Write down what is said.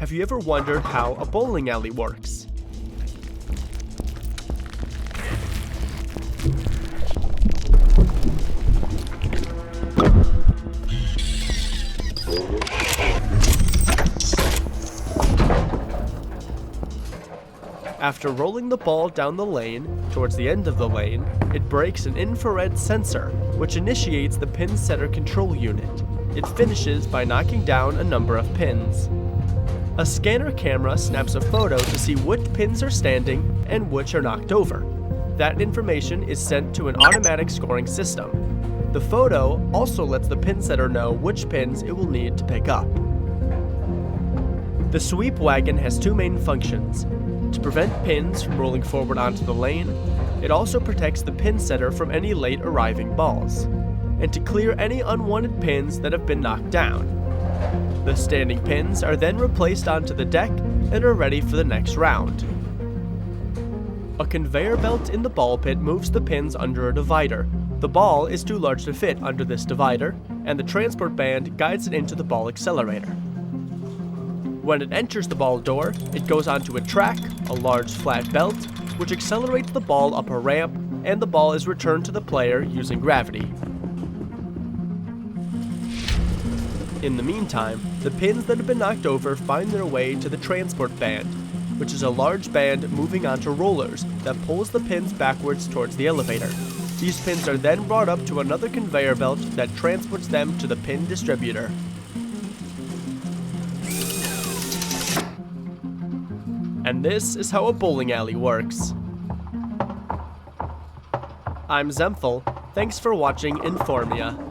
Have you ever wondered how a bowling alley works? After rolling the ball down the lane, towards the end of the lane, it breaks an infrared sensor, which initiates the pin setter control unit. It finishes by knocking down a number of pins. A scanner camera snaps a photo to see which pins are standing and which are knocked over. That information is sent to an automatic scoring system. The photo also lets the pin setter know which pins it will need to pick up. The sweep wagon has two main functions. To prevent pins from rolling forward onto the lane, it also protects the pin setter from any late arriving balls, and to clear any unwanted pins that have been knocked down. The standing pins are then replaced onto the deck and are ready for the next round. A conveyor belt in the ball pit moves the pins under a divider. The ball is too large to fit under this divider, and the transport band guides it into the ball accelerator. When it enters the ball door, it goes onto a track, a large flat belt, which accelerates the ball up a ramp, and the ball is returned to the player using gravity. In the meantime, the pins that have been knocked over find their way to the transport band, which is a large band moving onto rollers that pulls the pins backwards towards the elevator. These pins are then brought up to another conveyor belt that transports them to the pin distributor. And this is how a bowling alley works. I'm Xemptful. Thanks for watching Informia.